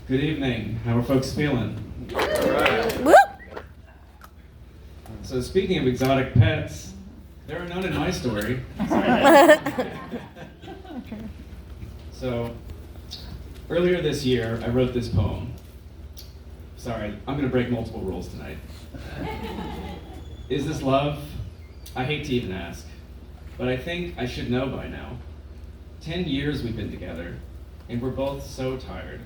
Good evening. How are folks feeling? Whoop! So speaking of exotic pets, there are none in my story. So earlier this year, I wrote this poem. Sorry, I'm going to break multiple rules tonight. Is this love? I hate to even ask, but I think I should know by now. 10 years we've been together, and we're both so tired.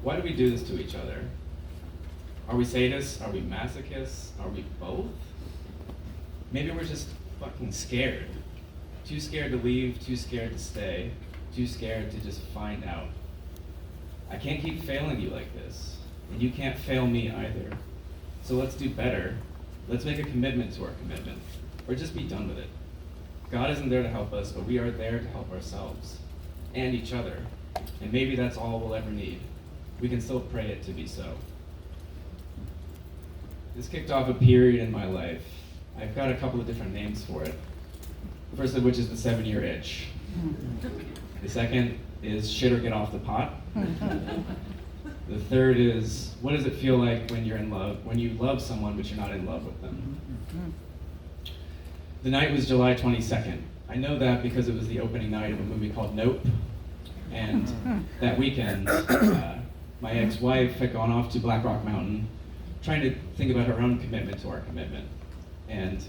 Why do we do this to each other? Are we sadists? Are we masochists? Are we both? Maybe we're just fucking scared. Too scared to leave, too scared to stay, too scared to just find out. I can't keep failing you like this, and you can't fail me either. So let's do better. Let's make a commitment to our commitment, or just be done with it. God isn't there to help us, but we are there to help ourselves and each other. And maybe that's all we'll ever need. We can still pray it to be so. This kicked off a period in my life. I've got a couple of different names for it. The first of which is the 7-year itch. The second is shit or get off the pot. The third is, what does it feel like when you're in love, when you love someone but you're not in love with them? The night was July 22nd. I know that because it was the opening night of a movie called Nope. And that weekend, my ex-wife had gone off to Black Rock Mountain trying to think about her own commitment to our commitment. And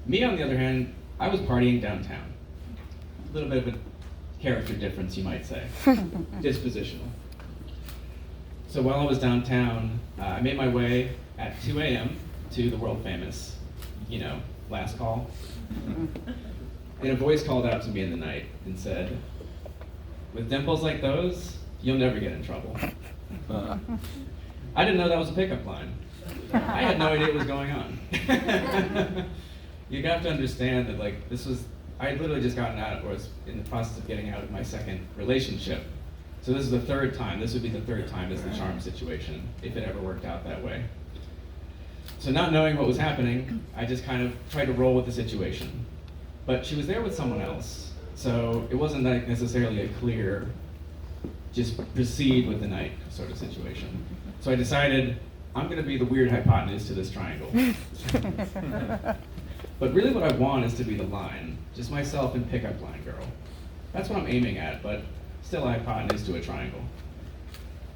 me, on the other hand, I was partying downtown. A little bit of a character difference, you might say. Dispositional. So while I was downtown, I made my way at 2 a.m. to the world famous, last call. And a voice called out to me in the night and said, "With dimples like those, you'll never get in trouble." I didn't know that was a pickup line. I had no idea what was going on. You have to understand that I had literally just gotten out, or was in the process of getting out of my second relationship. So this is the third time. This would be the third time as the charm situation, if it ever worked out that way. So not knowing what was happening, I just kind of tried to roll with the situation. But she was there with someone else, so it wasn't like necessarily a clear, just proceed with the night sort of situation. So I decided, I'm going to be the weird hypotenuse to this triangle. But really what I want is to be the line, just myself and pickup line girl. That's what I'm aiming at, but still a hypotenuse to a triangle.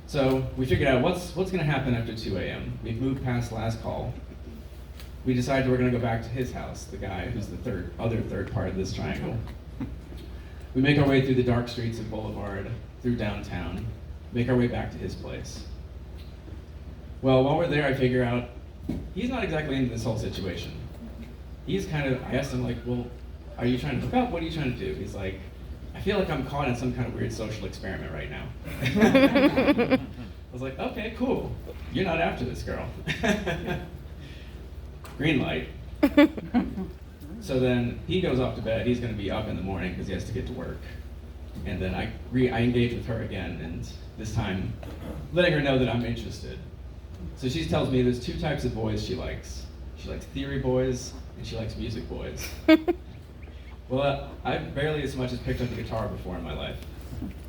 So we figured out what's going to happen after 2 a.m. We've moved past last call. We decided we're going to go back to his house, the guy who's the other third part of this triangle. We make our way through the dark streets of Boulevard, through downtown, make our way back to his place. Well, while we're there, I figure out he's not exactly into this whole situation. I asked him, well, are you trying to hook up? What are you trying to do? He's like, I feel like I'm caught in some kind of weird social experiment right now. I was like, okay, cool. You're not after this girl. Green light. So then he goes off to bed. He's going to be up in the morning because he has to get to work. And then I engage with her again, and this time letting her know that I'm interested. So she tells me there's 2 types of boys she likes. She likes theory boys, and she likes music boys. Well, I've barely as much as picked up a guitar before in my life.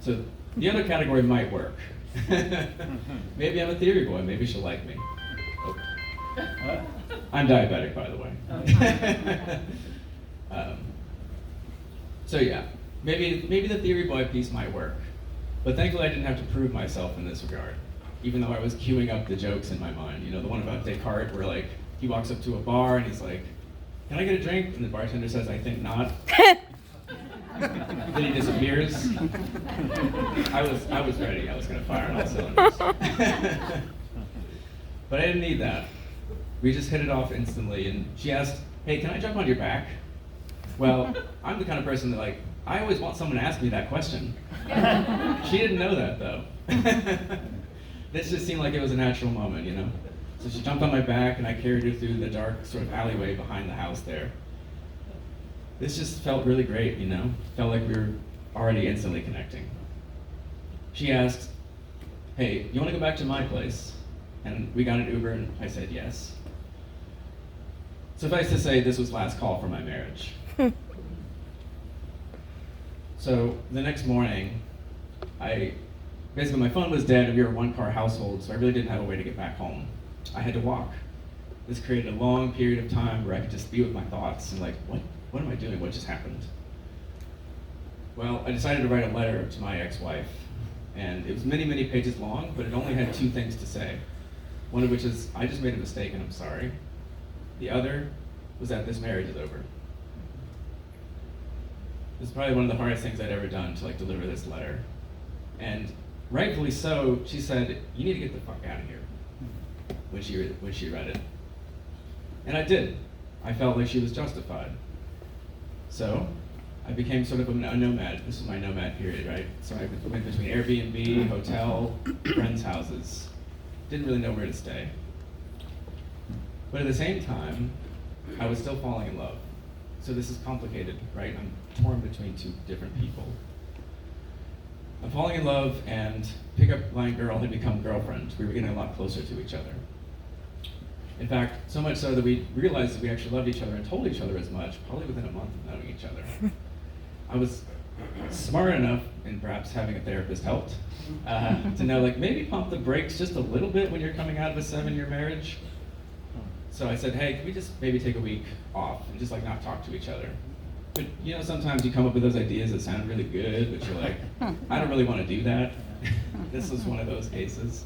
So the other category might work. Maybe I'm a theory boy, maybe she'll like me. Oh. I'm diabetic, by the way. So yeah, maybe the theory boy piece might work. But thankfully I didn't have to prove myself in this regard, even though I was queuing up the jokes in my mind. The one about Descartes where he walks up to a bar and he's like, "Can I get a drink?" And the bartender says, "I think not." Then he disappears. I was ready. I was going to fire on all cylinders. But I didn't need that. We just hit it off instantly, and she asked, "Hey, can I jump on your back?" Well, I'm the kind of person that I always want someone to ask me that question. She didn't know that though. This just seemed like it was a natural moment, So she jumped on my back and I carried her through the dark sort of alleyway behind the house there. This just felt really great, Felt like we were already instantly connecting. She asked, "Hey, you want to go back to my place?" And we got an Uber and I said yes. Suffice to say, this was last call for my marriage. So the next morning, I Basically, my phone was dead and we were a one-car household, so I really didn't have a way to get back home. I had to walk. This created a long period of time where I could just be with my thoughts and like, what am I doing? What just happened? Well, I decided to write a letter to my ex-wife, and it was many, many pages long, but it only had 2 things to say. One of which is, I just made a mistake and I'm sorry. The other was that this marriage is over. This is probably one of the hardest things I'd ever done to like deliver this letter. And rightfully so, she said, you need to get the fuck out of here when she read it. And I did. I felt like she was justified. So I became sort of a nomad. This is my nomad period, right? So I went between Airbnb, hotel, friends' houses. Didn't really know where to stay. But at the same time, I was still falling in love. So this is complicated, right? I'm torn between 2 different people. I'm falling in love, and pickup line girl had become girlfriend. We were getting a lot closer to each other. In fact, so much so that we realized that we actually loved each other and told each other as much, probably within a month of knowing each other. I was smart enough, and perhaps having a therapist helped, to know like maybe pump the brakes just a little bit when you're coming out of a 7-year marriage. So I said, hey, can we just maybe take a week off and just like not talk to each other? But you know, sometimes you come up with those ideas that sound really good, but you're like, I don't really want to do that. This was one of those cases.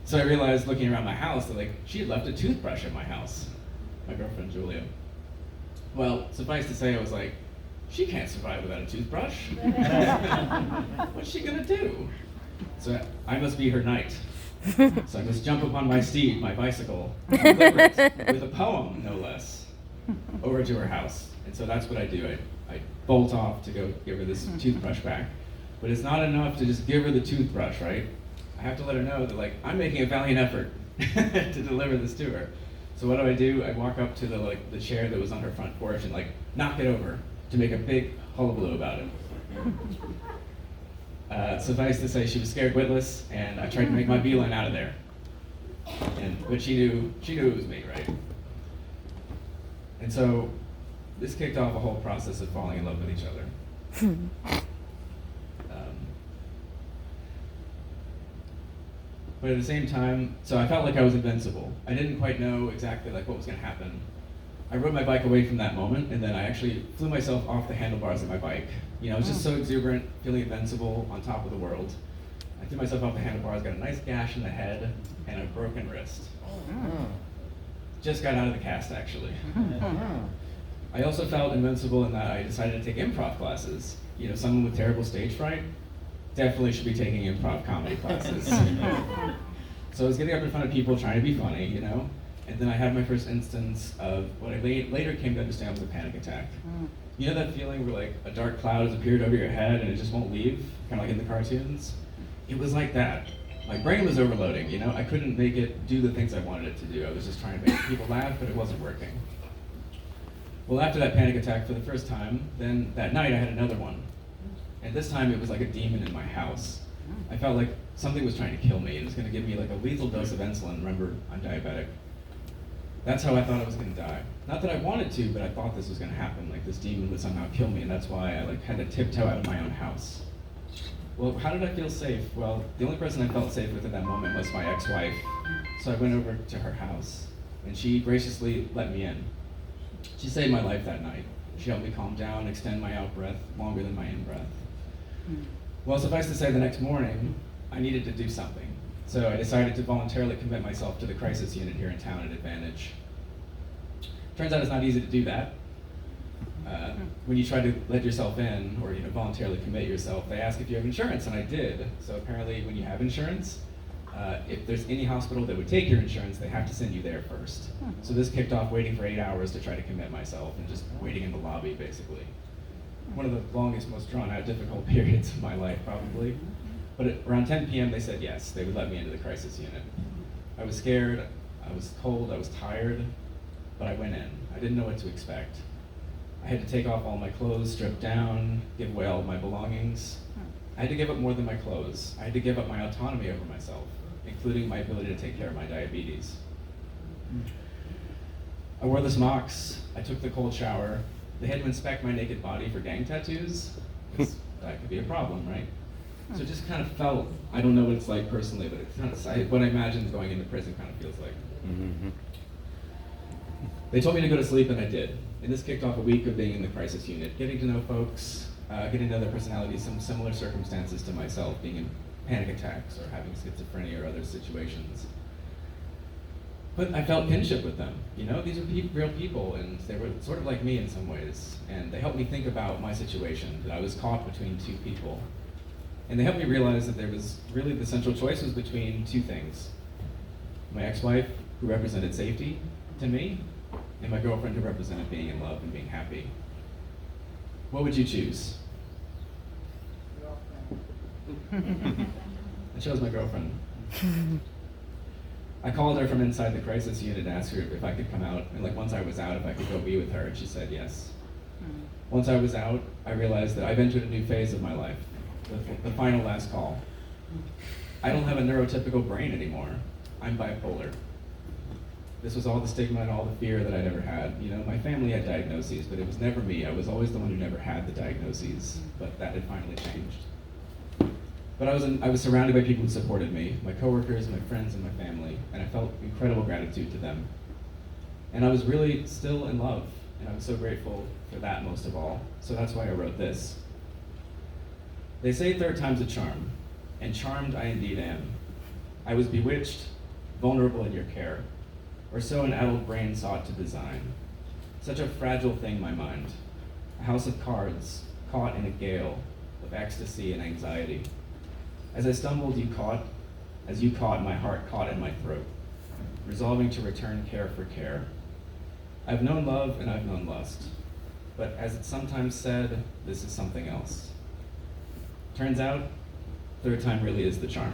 So I realized looking around my house that like she had left a toothbrush at my house, my girlfriend Julia. Well, suffice to say, I was like, she can't survive without a toothbrush. What's she gonna do? So I must be her knight. So I must jump upon my steed, my bicycle, and deliver it with a poem, no less, over to her house. And so that's what I do. I bolt off to go give her this toothbrush back. But it's not enough to just give her the toothbrush, right? I have to let her know that like I'm making a valiant effort to deliver this to her. So what do? I walk up to the chair that was on her front porch and like knock it over to make a big hullabaloo about it. Suffice to say, she was scared witless, and I tried to make my beeline out of there. But she knew it was me, right? And so this kicked off a whole process of falling in love with each other. But at the same time, so I felt like I was invincible. I didn't quite know exactly like what was going to happen. I rode my bike away from that moment, and then I actually flew myself off the handlebars of my bike. You know, I was just so exuberant, feeling invincible, on top of the world. I threw myself off the handlebars, got a nice gash in the head, and a broken wrist. Just got out of the cast, actually. I also felt invincible in that I decided to take improv classes. You know, someone with terrible stage fright definitely should be taking improv comedy classes. So I was getting up in front of people trying to be funny, you know? And then I had my first instance of what I later came to understand was a panic attack. You know that feeling where like a dark cloud has appeared over your head and it just won't leave? Kind of like in the cartoons? It was like that. My brain was overloading, you know? I couldn't make it do the things I wanted it to do. I was just trying to make people laugh, but it wasn't working. Well, after that panic attack for the first time, then that night I had another one. And this time it was like a demon in my house. I felt like something was trying to kill me. It was gonna give me like a lethal dose of insulin. Remember, I'm diabetic. That's how I thought I was gonna die. Not that I wanted to, but I thought this was gonna happen. Like this demon would somehow kill me, and that's why I like had to tiptoe out of my own house. Well, how did I feel safe? Well, the only person I felt safe with at that moment was my ex-wife. So I went over to her house, and she graciously let me in. She saved my life that night. She helped me calm down, extend my out-breath longer than my in-breath. Well, suffice to say, the next morning, I needed to do something. So I decided to voluntarily commit myself to the crisis unit here in town at Advantage. Turns out it's not easy to do that. When you try to let yourself in, or voluntarily commit yourself, they ask if you have insurance, and I did. So apparently when you have insurance, if there's any hospital that would take your insurance, they have to send you there first. So this kicked off waiting for 8 hours to try to commit myself, and just waiting in the lobby, basically. One of the longest, most drawn-out, difficult periods of my life, probably. But at around 10 p.m., they said yes, they would let me into the crisis unit. I was scared, I was cold, I was tired, but I went in. I didn't know what to expect. I had to take off all my clothes, strip down, give away all of my belongings. I had to give up more than my clothes. I had to give up my autonomy over myself, including my ability to take care of my diabetes. I wore the smocks, I took the cold shower. They had to inspect my naked body for gang tattoos, because that could be a problem, right? So it just kind of felt, I don't know what it's like personally, but it's kind of, what I imagine going into prison kind of feels like. Mm-hmm. They told me to go to sleep, and I did. And this kicked off a week of being in the crisis unit, getting to know folks, getting to know their personalities, some similar circumstances to myself, being in panic attacks or having schizophrenia or other situations. But I felt kinship with them. You know, these are real people, and they were sort of like me in some ways. And they helped me think about my situation, that I was caught between two people. And they helped me realize that there was really the central choice was between two things. My ex-wife, who represented safety to me, and my girlfriend, who represented being in love and being happy. What would you choose? I chose my girlfriend. I called her from inside the crisis unit and asked her if I could come out, and like once I was out, if I could go be with her, and she said yes. Once I was out, I realized that I've entered a new phase of my life, the final last call. I don't have a neurotypical brain anymore. I'm bipolar. This was all the stigma and all the fear that I'd ever had. You know, my family had diagnoses, but it was never me. I was always the one who never had the diagnoses, but that had finally changed. But I was surrounded by people who supported me, my coworkers, my friends, and my family, and I felt incredible gratitude to them. And I was really still in love, and I was so grateful for that most of all. So that's why I wrote this. They say third time's a charm, and charmed I indeed am. I was bewitched, vulnerable in your care, or so an addled brain sought to design. Such a fragile thing, my mind, a house of cards, caught in a gale of ecstasy and anxiety. As I stumbled, as you caught, my heart caught in my throat, resolving to return care for care. I've known love and I've known lust, but as it's sometimes said, this is something else. Turns out, third time really is the charm.